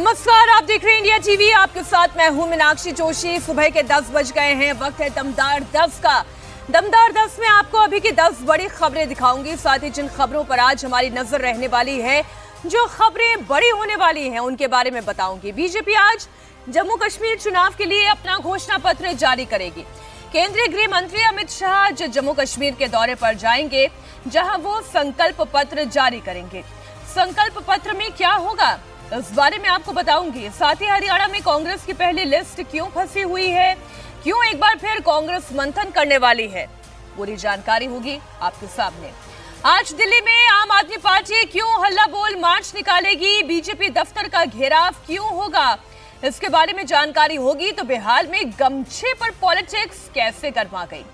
नमस्कार, आप देख रहे हैं इंडिया टीवी। आपके साथ मैं हूं मीनाक्षी जोशी। सुबह के 10 बज गए हैं। वक्त है दमदार 10 का। दमदार 10 में आपको अभी की 10 बड़ी खबरें दिखाऊंगी। साथ ही जिन खबरों पर आज हमारी नजर रहने वाली है, जो खबरें बड़ी होने वाली हैं, उनके बारे में बताऊंगी। बीजेपी आज जम्मू कश्मीर चुनाव के लिए अपना घोषणा पत्र जारी करेगी। केंद्रीय गृह मंत्री अमित शाह आज जम्मू कश्मीर के दौरे पर जाएंगे, जहां वो संकल्प पत्र जारी करेंगे। संकल्प पत्र में क्या होगा, इस बारे में आपको बताऊंगी। साथ ही हरियाणा में कांग्रेस की पहली लिस्ट क्यों फंसी हुई है, क्यों एक बार फिर कांग्रेस मंथन करने वाली है, पूरी जानकारी होगी आपके सामने। आज दिल्ली में आम आदमी पार्टी क्यों हल्ला बोल मार्च निकालेगी, बीजेपी दफ्तर का घेराव क्यों होगा, इसके बारे में जानकारी होगी। तो बिहार में गमछे पर पॉलिटिक्स कैसे गर्मा गई,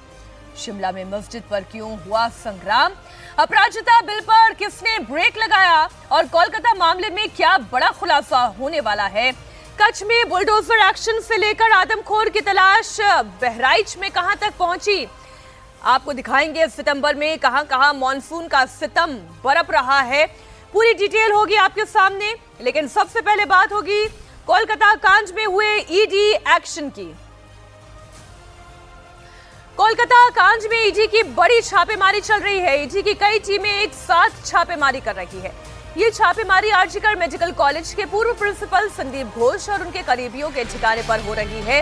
शिमला में मस्जिद पर क्यों हुआ संग्राम, अपराजिता बिल पर किसने ब्रेक लगाया और कोलकाता मामले में क्या बड़ा खुलासा होने वाला है। कच्छ में बुलडोजर एक्शन से लेकर आदमखोर की तलाश बहराइच में कहां तक पहुंची, आपको दिखाएंगे। सितंबर में कहां मॉनसून का सितम बरप रहा है, पूरी डिटेल होगी आपके सामने। लेकिन सबसे पहले बात होगी कोलकाता कांड में हुए ईडी एक्शन की। कोलकाता कांड में ईडी की बड़ी छापेमारी चल रही है। ईडी की कई टीमें एक साथ छापेमारी कर रही है। ये छापेमारी आरजीकर मेडिकल कॉलेज के पूर्व प्रिंसिपल संदीप घोष और उनके करीबियों के ठिकाने पर हो रही है।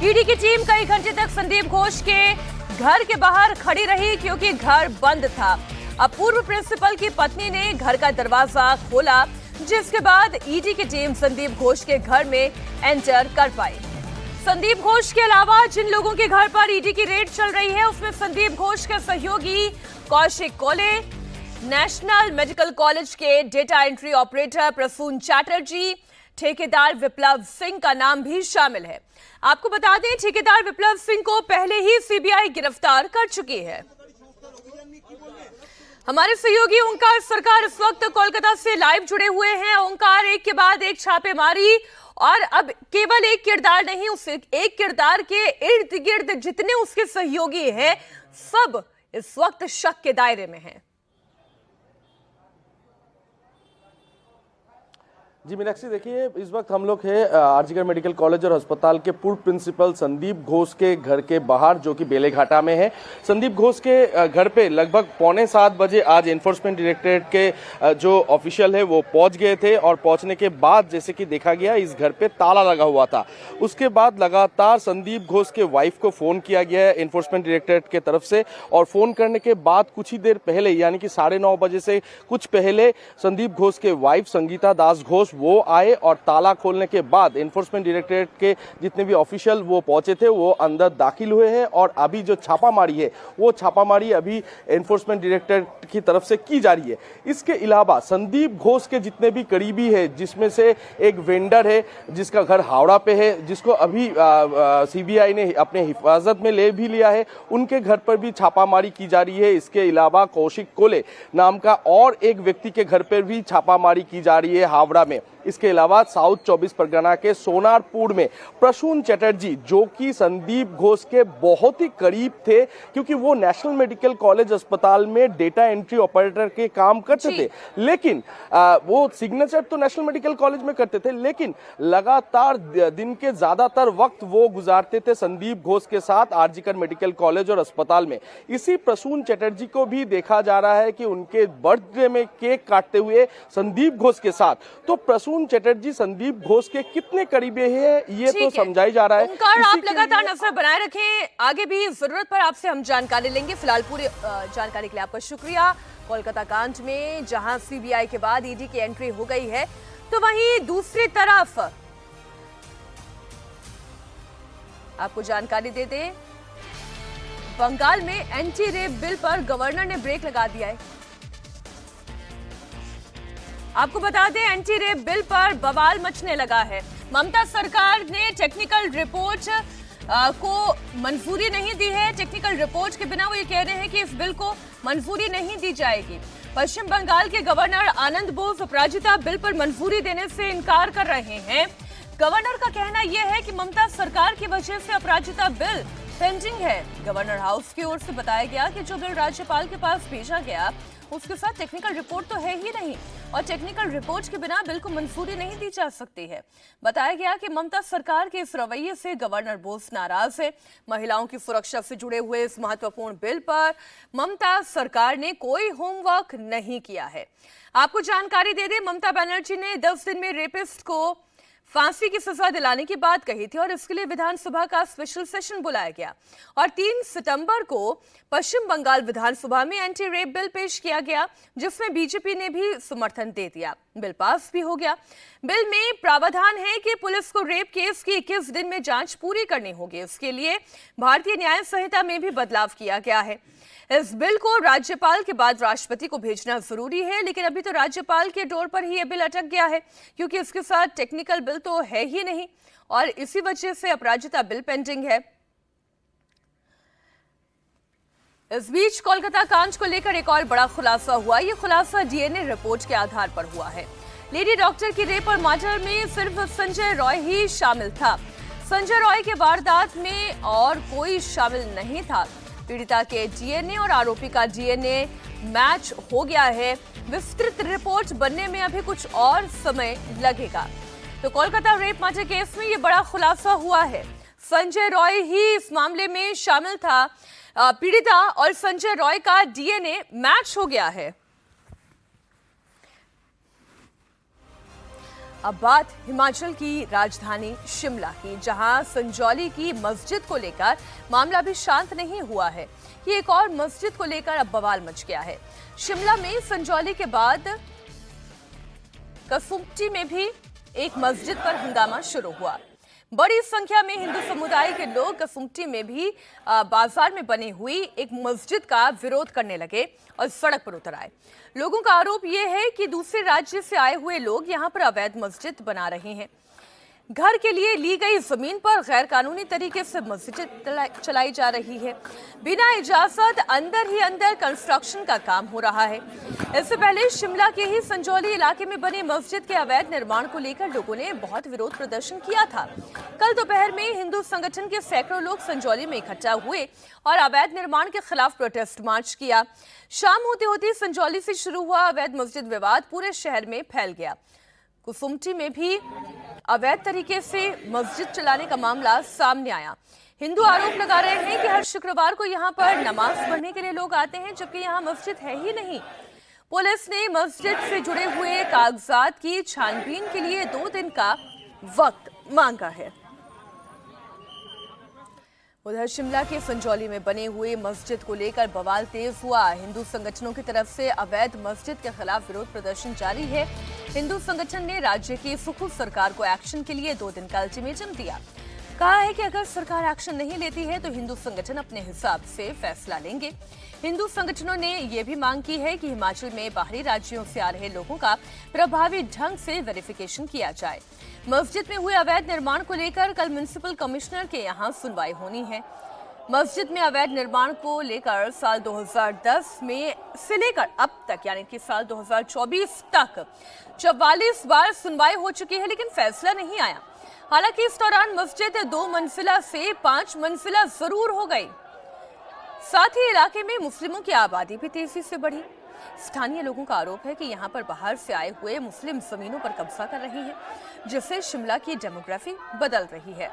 ईडी की टीम कई घंटे तक संदीप घोष के घर के बाहर खड़ी रही, क्योंकि घर बंद था। अब पूर्व प्रिंसिपल की पत्नी ने घर का दरवाजा खोला, जिसके बाद ईडी की टीम संदीप घोष के घर में एंटर कर पाई। संदीप घोष के अलावा जिन लोगों के घर पर ईडी की रेड चल रही है, उसमें संदीप घोष के सहयोगी Kaushik Kole, national medical college के data entry operator Prasun Chatterjee, ठेकेदार विप्लव सिंह का नाम भी शामिल है। आपको बता दें, ठेकेदार विप्लव सिंह को पहले ही सीबीआई गिरफ्तार कर चुकी है। हमारे सहयोगी ओंकार सरकार इस वक्त कोलकाता से लाइव जुड़े हुए हैं। ओंकार, एक के बाद एक छापेमारी, और अब केवल एक किरदार नहीं, उस एक किरदार के इर्द गिर्द जितने उसके सहयोगी हैं, सब इस वक्त शक के दायरे में हैं। जी मीनाक्षी, देखिए इस वक्त हम लोग हैं आरजीकर मेडिकल कॉलेज और अस्पताल के पूर्व प्रिंसिपल संदीप घोष के घर के बाहर, जो कि बेलेघाटा में है। संदीप घोष के घर पे लगभग 6:45 बजे आज एनफोर्समेंट डायरेक्टरेट के जो ऑफिशियल है वो पहुंच गए थे, और पहुंचने के बाद जैसे कि देखा गया इस घर पे ताला लगा हुआ था। उसके बाद लगातार संदीप घोष के वाइफ को फोन किया गया है एनफोर्समेंट डायरेक्टरेट के तरफ से, और फोन करने के बाद कुछ ही देर पहले, यानी कि 9:30 बजे से कुछ पहले, संदीप घोष के वाइफ संगीता दास घोष वो आए, और ताला खोलने के बाद एनफोर्समेंट डायरेक्टरेट के जितने भी ऑफिशियल वो पहुंचे थे, वो अंदर दाखिल हुए हैं। और अभी जो छापामारी है, वो छापामारी अभी एनफोर्समेंट डायरेक्टरेट की तरफ से की जा रही है। इसके अलावा संदीप घोष के जितने भी करीबी है, जिसमें से एक वेंडर है जिसका घर हावड़ा पे है, जिसको अभी सीबीआई ने अपने हिफाजत में ले भी लिया है, उनके घर पर भी छापामारी की जा रही है। इसके अलावा कौशिक कोले नाम का और एक व्यक्ति के घर पर भी छापामारी की जा रही है हावड़ा में। इसके अलावा साउथ 24 परगना के सोनारपुर में प्रसून चैटर्जी, जो कि संदीप घोष के बहुत ही करीब थे, क्योंकि वो नेशनल मेडिकल कॉलेज अस्पताल में डेटा एंट्री ऑपरेटर के काम करते थे, लेकिन वो सिग्नेचर तो नेशनल मेडिकल कॉलेज में करते थे, लेकिन लगातार दिन के ज्यादातर वक्त वो गुजारते थे संदीप घोष के साथ आरजीकर मेडिकल कॉलेज और अस्पताल में। इसी प्रसून चैटर्जी को भी देखा जा रहा है कि उनके बर्थडे में केक काटते हुए संदीप घोष के साथ। तो प्रसून चैटर्जी संदीप घोष के कितने करीबी है, ये तो समझाई जा रहा है। ओंकार, आप लगातार नजर बनाए रखें, आगे भी जरूरत पर आपसे हम जानकारी लेंगे। फिलहाल पूरी जानकारी के लिए आपका शुक्रिया। कोलकाता कांड में जहां सीबीआई के बाद ईडी की एंट्री हो गई है, तो वहीं दूसरी तरफ आपको जानकारी दे दें, बंगाल में एंटी रेप बिल पर गवर्नर ने ब्रेक लगा दिया है। आपको बता दें, एंटी रेप बिल पर बवाल मचने लगा है। ममता सरकार ने टेक्निकल रिपोर्ट को मंजूरी नहीं दी है। टेक्निकल रिपोर्ट के बिना वो ये कह रहे हैं कि इस बिल को मंजूरी नहीं दी जाएगी। पश्चिम बंगाल के गवर्नर आनंद बोस अपराजिता बिल पर मंजूरी देने से इनकार कर रहे हैं। गवर्नर का कहना यह है कि ममता सरकार की वजह से अपराजिता बिल पेंडिंग है। गवर्नर हाउस की ओर से बताया गया कि जो बिल राज्यपाल के पास भेजा गया उसके साथ टेक्निकल रिपोर्ट तो है ही नहीं और टेक्निकल रिपोर्ट के बिना बिल को मंजूरी नहीं दी जा सकती है। बताया गया कि ममता सरकार के इस रवैये से गवर्नर बोस नाराज है। महिलाओं की सुरक्षा से जुड़े हुए इस महत्वपूर्ण बिल पर ममता सरकार ने कोई होमवर्क नहीं किया है। आपको जानकारी दे दें, ममता बनर्जी ने 10 दिन में रेपिस्ट को फांसी की सजा दिलाने की बात कही थी और इसके लिए विधानसभा का स्पेशल सेशन बुलाया गया और 3 सितंबर को पश्चिम बंगाल विधानसभा में एंटी रेप बिल पेश किया गया, जिसमें बीजेपी ने भी समर्थन दे दिया। बिल पास भी हो गया। बिल में प्रावधान है कि पुलिस को रेप केस की 21 दिन में जांच पूरी करनी होगी। इसके लिए भारतीय न्याय संहिता में भी बदलाव किया गया है। इस बिल को राज्यपाल के बाद राष्ट्रपति को भेजना जरूरी है, लेकिन अभी तो राज्यपाल के डोर पर ही यह बिल अटक गया है क्योंकि इसके साथ टेक्निकल बिल तो है ही नहीं और इसी वजह से अपराजिता बिल पेंडिंग है। इस बीच कोलकाता कांड को लेकर एक और बड़ा खुलासा हुआ। यह खुलासा डीएनए रिपोर्ट के आधार पर हुआ है। लेडी डॉक्टर की रेप और मर्डर में सिर्फ संजय रॉय ही शामिल था। संजय रॉय के वारदात में और कोई शामिल नहीं था। पीड़िता के डीएनए और आरोपी का डीएनए मैच हो गया है। विस्तृत रिपोर्ट बनने में अभी कुछ और समय लगेगा। तो कोलकाता रेप मर्डर केस में यह बड़ा खुलासा हुआ है। संजय रॉय ही इस मामले में शामिल था। पीड़िता और संजय रॉय का डीएनए मैच हो गया है। अब बात हिमाचल की राजधानी शिमला की, जहां संजौली की मस्जिद को लेकर मामला भी शांत नहीं हुआ है। ये एक और मस्जिद को लेकर अब बवाल मच गया है। शिमला में संजौली के बाद कसुम्पटी में भी एक मस्जिद पर हंगामा शुरू हुआ। बड़ी संख्या में हिंदू समुदाय के लोग कसुम्पटी में भी बाजार में बनी हुई एक मस्जिद का विरोध करने लगे और सड़क पर उतर आए। लोगों का आरोप यह है कि दूसरे राज्य से आए हुए लोग यहां पर अवैध मस्जिद बना रहे हैं। घर के लिए ली गई जमीन पर गैर कानूनी तरीके से मस्जिद चलाई जा रही है। बिना इजाजत अंदर ही अंदर कंस्ट्रक्शन का काम हो रहा है। इससे पहले शिमला के ही संजौली इलाके में बनी मस्जिद के अवैध निर्माण को लेकर लोगों ने बहुत विरोध प्रदर्शन किया था। कल दोपहर में हिंदू संगठन के सैकड़ों लोग संजौली में इकट्ठा हुए और अवैध निर्माण के खिलाफ प्रोटेस्ट मार्च किया। शाम होते होते संजौली से शुरू हुआ अवैध मस्जिद विवाद पूरे शहर में फैल गया। कुसुम्पटी में भी अवैध तरीके से मस्जिद चलाने का मामला सामने आया। हिंदू आरोप लगा रहे हैं कि हर शुक्रवार को यहां पर नमाज पढ़ने के लिए लोग आते हैं, जबकि यहां मस्जिद है ही नहीं। पुलिस ने मस्जिद से जुड़े हुए कागजात की छानबीन के लिए 2 दिन का वक्त मांगा है। उधर शिमला के संजौली में बने हुए मस्जिद को लेकर बवाल तेज हुआ। हिंदू संगठनों की तरफ से अवैध मस्जिद के खिलाफ विरोध प्रदर्शन जारी है। हिंदू संगठन ने राज्य की सुखद सरकार को एक्शन के लिए 2 दिन का अल्टीमेटम दिया। कहा है कि अगर सरकार एक्शन नहीं लेती है तो हिंदू संगठन अपने हिसाब से फैसला लेंगे। हिंदू संगठनों ने यह भी मांग की है कि हिमाचल में बाहरी राज्यों से आ रहे लोगों का प्रभावी ढंग से वेरिफिकेशन किया जाए। मस्जिद में हुए अवैध निर्माण को लेकर कल म्युनिसिपल कमिश्नर के यहां सुनवाई होनी है। मस्जिद में अवैध निर्माण को लेकर साल 2010 में से लेकर अब तक यानी कि साल 2024 तक 44 बार सुनवाई हो चुकी है, लेकिन फैसला नहीं आया। हालांकि इस दौरान मस्जिद 2 मंजिला से 5 मंजिला जरूर हो गई। साथ ही इलाके में मुस्लिमों की आबादी भी तेजी से बढ़ी। स्थानीय लोगों का आरोप है कि यहां पर बाहर से आए हुए मुस्लिम जमीनों पर कब्जा कर रहे हैं, जिससे शिमला की डेमोग्राफी बदल रही है।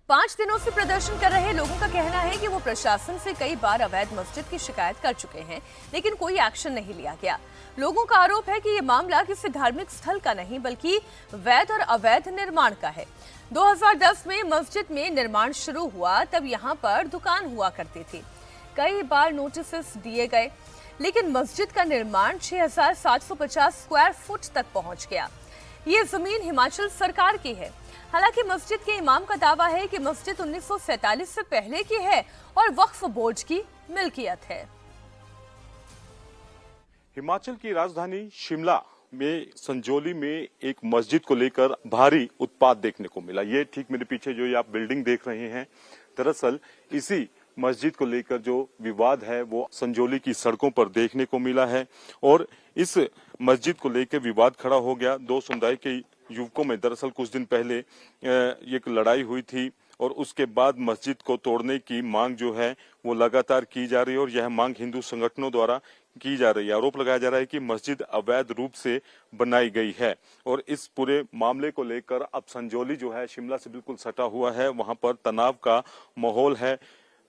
5 दिनों से प्रदर्शन कर रहे लोगों का कहना है कि वो प्रशासन से कई बार अवैध मस्जिद की शिकायत कर चुके हैं, लेकिन कोई एक्शन नहीं लिया गया। लोगों का आरोप है कि ये मामला किसी धार्मिक स्थल का नहीं बल्कि वैध और अवैध निर्माण का है। 2010 में मस्जिद में निर्माण शुरू हुआ, तब यहाँ पर दुकान हुआ करती थी। कई बार नोटिस दिए गए, लेकिन मस्जिद का निर्माण 6750 स्क्वायर फुट तक पहुंच गया। ये जमीन हिमाचल सरकार की है। हालांकि मस्जिद के इमाम का दावा है कि मस्जिद 1947 से पहले की है और वक्फ बोर्ड की मिल्कियत है। हिमाचल की राजधानी शिमला में संजौली में एक मस्जिद को लेकर भारी उत्पात देखने को मिला। ये ठीक मेरे पीछे जो ये आप बिल्डिंग देख रहे हैं, दरअसल इसी मस्जिद को लेकर जो विवाद है वो संजौली की सड़कों पर देखने को मिला है और इस मस्जिद को लेकर विवाद खड़ा हो गया। 2 समुदाय के युवकों में दरअसल कुछ दिन पहले एक लड़ाई हुई थी और उसके बाद मस्जिद को तोड़ने की मांग जो है वो लगातार की जा रही है और यह मांग हिंदू संगठनों द्वारा की जा रही है। आरोप लगाया जा रहा है कि मस्जिद अवैध रूप से बनाई गई है और इस पूरे मामले को लेकर अब संजौली जो है शिमला से बिल्कुल सटा हुआ है, वहां पर तनाव का माहौल है।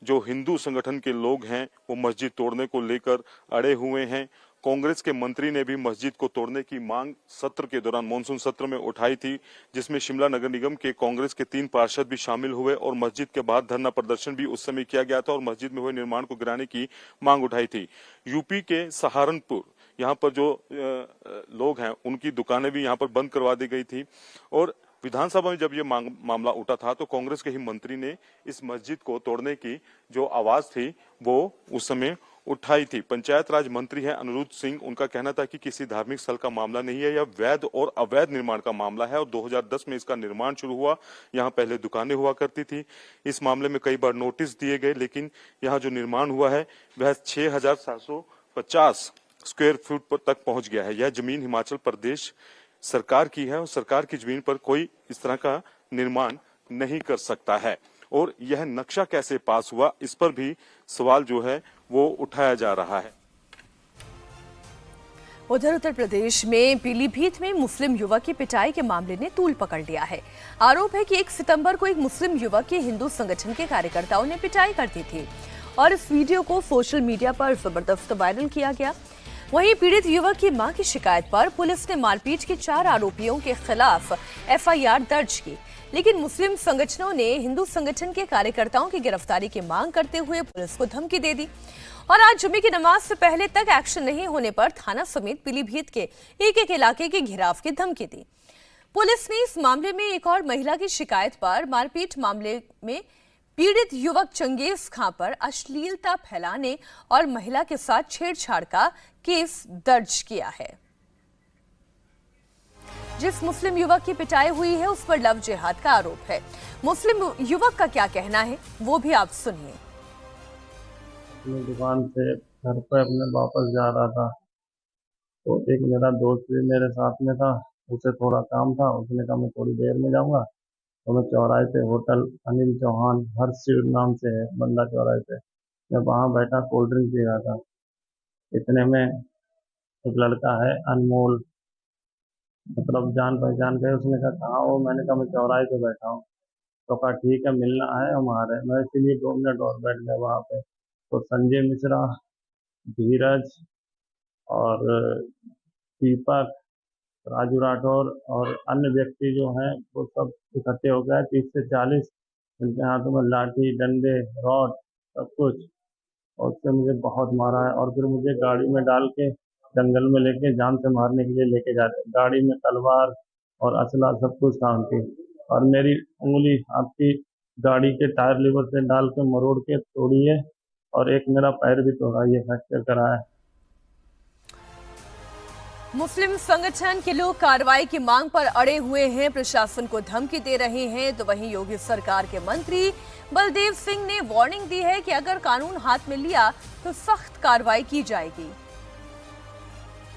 जो हिंदू संगठन के लोग हैं वो मस्जिद तोड़ने को लेकर अड़े हुए हैं। कांग्रेस के मंत्री ने भी मस्जिद को तोड़ने की मांग सत्र के दौरान मानसून सत्र में उठाई थी, जिसमें शिमला नगर निगम के कांग्रेस के 3 पार्षद भी शामिल हुए और मस्जिद के बाहर धरना प्रदर्शन भी उस समय किया गया था और मस्जिद में हुए निर्माण को गिराने की मांग उठाई थी। यूपी के सहारनपुर यहाँ पर जो लोग हैं उनकी दुकानें भी यहाँ पर बंद करवा दी गई थी और विधानसभा में जब ये मामला उठा था तो कांग्रेस के ही मंत्री ने इस मस्जिद को तोड़ने की जो आवाज थी वो उस समय उठाई थी। पंचायत राज मंत्री है अनिरुद्ध सिंह, उनका कहना था कि किसी धार्मिक स्थल का मामला नहीं है, यह वैध और अवैध निर्माण का मामला है और 2010 में इसका निर्माण शुरू हुआ। यहाँ पहले दुकानें हुआ करती थी। इस मामले में कई बार नोटिस दिए गए, लेकिन यहाँ जो निर्माण हुआ है वह 6,750 स्क्वायर फुट तक पहुंच गया है। यह जमीन हिमाचल प्रदेश सरकार की है और सरकार की जमीन पर कोई इस तरह का निर्माण नहीं कर सकता है और यह नक्शा कैसे पास हुआ, इस पर भी सवाल जो है वो उठाया जा रहा है। उधर उत्तर प्रदेश में पीलीभीत में मुस्लिम युवक की पिटाई के मामले ने तूल पकड़ लिया है। आरोप है कि 1 सितंबर को एक मुस्लिम युवक की हिंदू संगठन के कार्यकर्ताओं ने पिटाई कर दी थी और इस वीडियो को सोशल मीडिया पर जबरदस्त वायरल किया गया। वहीं पीड़ित युवक की मां की शिकायत पर पुलिस ने मारपीट के 4 आरोपियों के खिलाफ एफआईआर दर्ज की, लेकिन मुस्लिम संगठनों ने हिंदू संगठन के कार्यकर्ताओं की गिरफ्तारी की मांग करते हुए पुलिस को धमकी दे दी और आज जुमे की नमाज से पहले तक एक्शन नहीं होने पर थाना समेत पीलीभीत के एक इलाके के घेराव की धमकी दी। पुलिस ने इस मामले में एक और महिला की शिकायत पर मारपीट मामले में पीड़ित युवक चंगेज खां पर अश्लीलता फैलाने और महिला के साथ छेड़छाड़ का केस दर्ज किया है। जिस मुस्लिम युवक की पिटाई हुई है उस पर लव जिहाद का आरोप है। मुस्लिम युवक का क्या कहना है वो भी आप सुनिए। अपनी दुकान से घर पे अपने वापस जा रहा था तो एक मेरा दोस्त भी मेरे साथ में था, उसे थोड़ा काम था, उसने कहा मैं थोड़ी देर में जाऊंगा। तो मैं चौराहे पे होटल अनिल चौहान हर्षिव नाम से है बंदा चौराहे पे, मैं वहाँ बैठा कोल्ड ड्रिंक पी रहा था। इतने में एक लड़का है अनमोल, मतलब जान पहचान के, उसने कहा कहाँ हो? मैंने कहा मैं चौराहे पे बैठा हूँ। तो कहा ठीक है मिलना है हमारे। मैं इसीलिए 2 मिनट और बैठ गया वहाँ पे। तो संजय मिश्रा, धीरज और दीपक, राजू राठौर और अन्य व्यक्ति जो हैं वो सब इकट्ठे हो गए, 30 से 40। उनके हाथों में लाठी, डंडे, रॉड सब कुछ, और उससे मुझे बहुत मारा है और फिर मुझे गाड़ी में डाल के जंगल में लेके जान से मारने के लिए लेके जाते। गाड़ी में तलवार और असला सब कुछ था उनकी, और मेरी उंगली आपकी गाड़ी के टायर लीवर से डाल के मरोड़ के तोड़ी है और एक मेरा पैर भी तोड़ा, ये फ्रैक्चर करा है। मुस्लिम संगठन के लोग कार्रवाई की मांग पर अड़े हुए हैं, प्रशासन को धमकी दे रहे हैं। तो वहीं योगी सरकार के मंत्री बलदेव सिंह ने वार्निंग दी है कि अगर कानून हाथ में लिया तो सख्त कार्रवाई की जाएगी।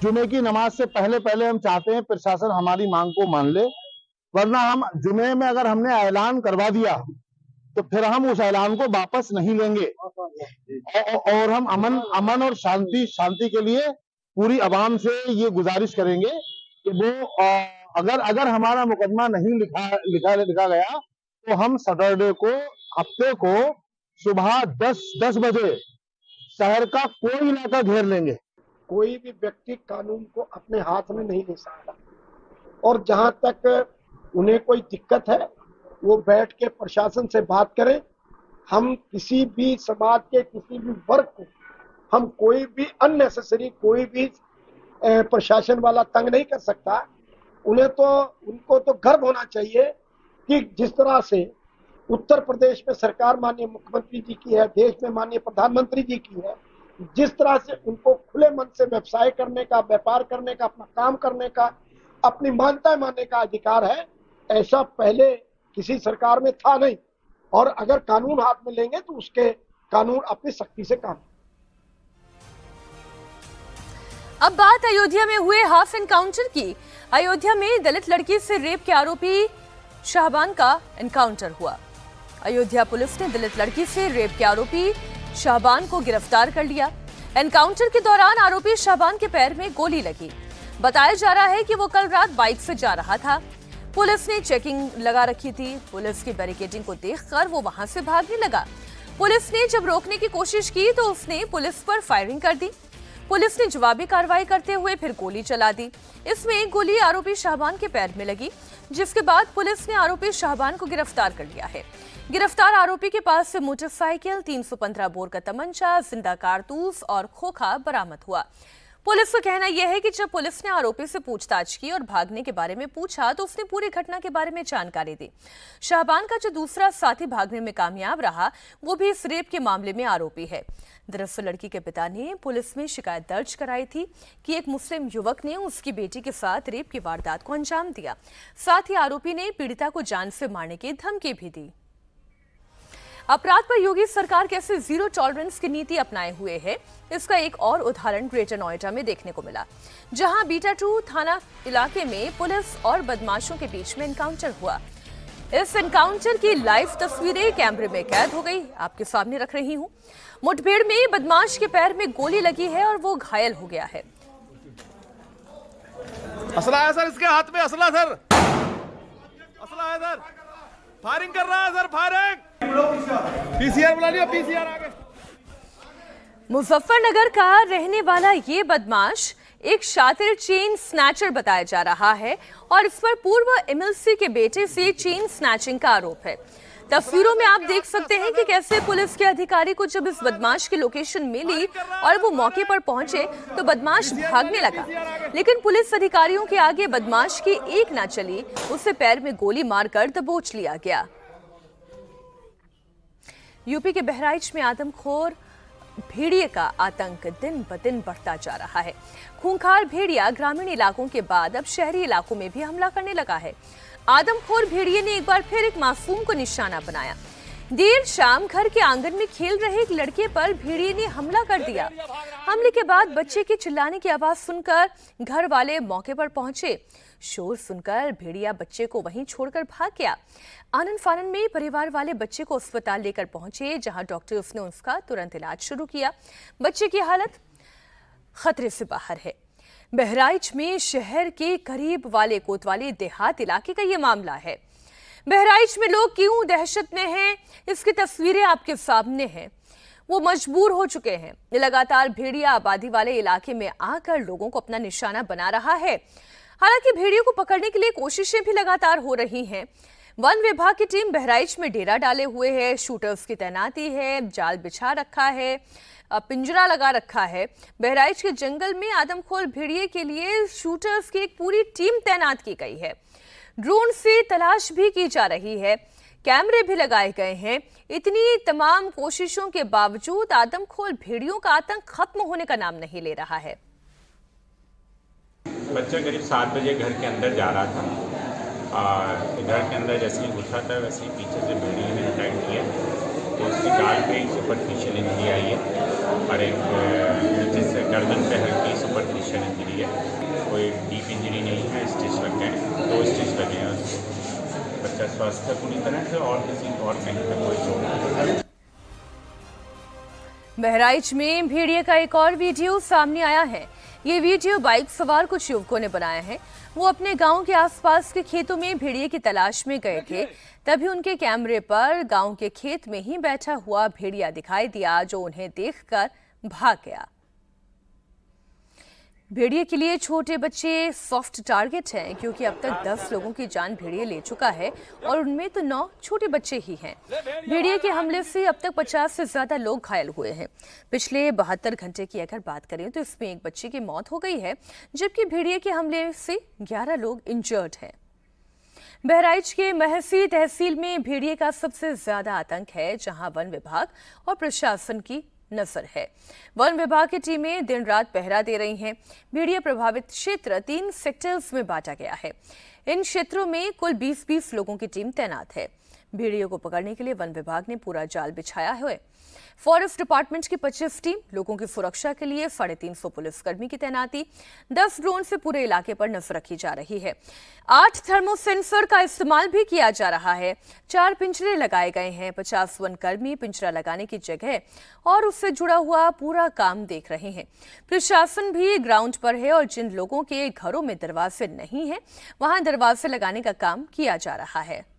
जुमे की नमाज से पहले हम चाहते हैं प्रशासन हमारी मांग को मान ले, वरना हम जुमे में अगर हमने ऐलान करवा दिया तो फिर हम उस ऐलान को वापस नहीं लेंगे और हम अमन और शांति के लिए पूरी आवाम से ये गुजारिश करेंगे कि वो अगर हमारा मुकदमा नहीं लिखा गया तो हम सैटरडे को हफ्ते को सुबह 10 बजे शहर का कोई इलाका घेर लेंगे। कोई भी व्यक्ति कानून को अपने हाथ में नहीं ले सकता और जहां तक उन्हें कोई दिक्कत है वो बैठ के प्रशासन से बात करें। हम किसी भी समाज के किसी भी वर्ग को हम कोई भी अननेसेसरी कोई भी प्रशासन वाला तंग नहीं कर सकता। उनको तो गर्व होना चाहिए कि जिस तरह से उत्तर प्रदेश में सरकार माननीय मुख्यमंत्री जी की है, देश में माननीय प्रधानमंत्री जी की है, जिस तरह से उनको खुले मन से व्यवसाय करने का, व्यापार करने का, अपना काम करने का, अपनी मान्यता मानने का अधिकार है, ऐसा पहले किसी सरकार में था नहीं। और अगर कानून हाथ में लेंगे तो उसके कानून अपनी सख्ती से काम। अब बात अयोध्या में हुए हाफ एनकाउंटर की। अयोध्या में दलित लड़की से रेप के आरोपी शाहबान का एनकाउंटर हुआ। अयोध्या पुलिस ने दलित लड़की से रेप के आरोपी शाहबान को गिरफ्तार कर लिया। एनकाउंटर के दौरान आरोपी शाहबान के पैर में गोली लगी। बताया जा रहा है कि वो कल रात बाइक से जा रहा था। पुलिस ने चेकिंग लगा रखी थी। पुलिस की बैरिकेडिंग को देखकर वो वहां से भागने लगा। पुलिस ने जब रोकने की कोशिश की तो उसने पुलिस पर फायरिंग कर दी। पुलिस ने जवाबी कार्रवाई करते हुए फिर गोली चला दी। इसमें एक गोली आरोपी शाहबान के पैर में लगी, जिसके बाद पुलिस ने आरोपी शाहबान को गिरफ्तार कर लिया है। गिरफ्तार आरोपी के पास से मोटरसाइकिल, 315 बोर का तमंचा, जिंदा कारतूस और खोखा बरामद हुआ। पुलिस का कहना यह है कि जब पुलिस ने आरोपी से पूछताछ की और भागने के बारे में पूछा तो उसने पूरी घटना के बारे में जानकारी दी। शाहबान का जो दूसरा साथी भागने में कामयाब रहा, वो भी इस रेप के मामले में आरोपी है। दरअसल लड़की के पिता ने पुलिस में शिकायत दर्ज कराई थी कि एक मुस्लिम युवक ने उसकी बेटी के साथ रेप की वारदात को अंजाम दिया। साथ ही आरोपी ने पीड़िता को जान से मारने की धमकी भी दी। अपराध पर योगी सरकार कैसे जीरो टॉलरेंस की नीति अपनाए हुए है, इसका एक और उदाहरण ग्रेटर नोएडा में देखने को मिला, जहां बीटा 2 थाना इलाके में पुलिस और बदमाशों के बीच में एनकाउंटर हुआ। इस एनकाउंटर की लाइव तस्वीरें कैमरे में कैद हो गई, आपके सामने रख रही हूं। मुठभेड़ में बदमाश के पैर में गोली लगी है और वो घायल हो गया है। असला है सर, इसके हाथ में असला सर, असला है सर, फायरिंग कर रहा है सर, फायरिंग। पीसीआर बुला लिया, पीसीआर आ गए। मुजफ्फरनगर का रहने वाला ये बदमाश एक शातिर चेन स्नैचर बताया जा रहा है और इस पर पूर्व एमएलसी के बेटे से चेन स्नैचिंग का आरोप है। तस्वीरों में आप देख सकते हैं कि कैसे पुलिस के अधिकारी को जब इस बदमाश की लोकेशन मिली और वो मौके पर पहुंचे तो बदमाश भागने लगा, लेकिन पुलिस अधिकारियों के आगे बदमाश की एक ना चली, उसे पैर में गोली मारकर दबोच लिया गया। यूपी के बहराइच में आदमखोर भेड़िए का आतंक दिन ब दिन बढ़ता जा रहा है। खूंखार भेड़िया ग्रामीण इलाकों के बाद अब शहरी इलाकों में भी हमला करने लगा है। आदमखोर भेड़िए ने एक बार फिर एक मासूम को निशाना बनाया। देर शाम घर के आंगन में खेल रहे एक लड़के पर भेड़िए ने हमला कर दिया। हमले के बाद बच्चे के चिल्लाने की आवाज सुनकर घर वाले मौके पर पहुंचे। शोर सुनकर भेड़िया बच्चे को वहीं छोड़कर भाग गया। आनन फानन में परिवार वाले बच्चे को अस्पताल लेकर पहुंचे, जहां डॉक्टर्स ने उसका तुरंत इलाज शुरू किया। बच्चे की हालत खतरे से बाहर है। बहराइच में शहर के करीब वाले कोतवाली देहात इलाके का ये मामला है। बहराइच में लोग क्यों दहशत में हैं, इसकी तस्वीरें आपके सामने हैं। वो मजबूर हो चुके हैं। लगातार भेड़िया आबादी वाले इलाके में आकर लोगों को अपना निशाना बना रहा है। हालांकि भेड़ियों को पकड़ने के लिए कोशिशें भी लगातार हो रही हैं। वन विभाग की टीम बहराइच में डेरा डाले हुए है, शूटर्स की तैनाती है, जाल बिछा रखा है, पिंजरा लगा रखा है। बहराइच के जंगल में आदमखोर भेड़िए के लिए शूटर्स की एक पूरी टीम तैनात की गई है। ड्रोन से तलाश भी की जा रही है, कैमरे भी लगाए गए हैं। इतनी तमाम कोशिशों के बावजूद आदमखोर भेड़ियों का आतंक खत्म होने का नाम नहीं ले रहा है। बच्चा करीब 7 बजे घर के अंदर जा रहा था और घर के अंदर जैसे ही घुसा था वैसे ही पीछे से भेड़िए ने अटैक किया, तो उसकी गाल पे एक सुपरफिशियल इंजरी आई है और एक नीचे से गर्दन पे हल्की सुपरफिशियल इंजरी है। कोई डीप इंजरी नहीं है, स्टिच लग गए, 2 स्टिच लगे हैं उसको। बच्चा स्वस्थ है पूरी तरह से और किसी और कहीं पर कोई चोट नहीं। बहराइच में भेड़िए का एक और वीडियो सामने आया है। ये वीडियो बाइक सवार कुछ युवकों ने बनाया है। वो अपने गांव के आसपास के खेतों में भेड़िए की तलाश में गए थे, तभी उनके कैमरे पर गांव के खेत में ही बैठा हुआ भेड़िया दिखाई दिया, जो उन्हें देखकर भाग गया। भेड़िए के लिए छोटे बच्चे सॉफ्ट टारगेट हैं, क्योंकि अब तक 10 लोगों की जान भेड़िए ले चुका है और उनमें तो 9 छोटे बच्चे ही हैं। भेड़िए के हमले से अब तक 50 से ज्यादा लोग घायल हुए हैं। पिछले 72 घंटे की अगर बात करें तो इसमें एक बच्चे की मौत हो गई है, जबकि भेड़िए के हमले से 11 लोग इंजर्ड हैं। बहराइच के महसी तहसील में भेड़िए का सबसे ज्यादा आतंक है, जहां वन विभाग और प्रशासन की नजर है। वन विभाग की टीमें दिन रात पहरा दे रही हैं। भेड़िया प्रभावित क्षेत्र 3 सेक्टर्स में बांटा गया है। इन क्षेत्रों में कुल 20-20 लोगों की टीम तैनात है। भेड़ियों को पकड़ने के लिए वन विभाग ने पूरा जाल बिछाया है। फॉरेस्ट डिपार्टमेंट की 25 टीम, लोगों की सुरक्षा के लिए 350 पुलिसकर्मी की तैनाती, 10 ड्रोन से पूरे इलाके पर नजर रखी जा रही है। 8 थर्मो सेंसर का इस्तेमाल भी किया जा रहा है। 4 पिंजरे लगाए गए हैं। 50 वनकर्मी पिंजरा लगाने की जगह और उससे जुड़ा हुआ पूरा काम देख रहे हैं। प्रशासन भी ग्राउंड पर है और जिन लोगों के घरों में दरवाजे नहीं है, वहां दरवाजे लगाने का काम किया जा रहा है।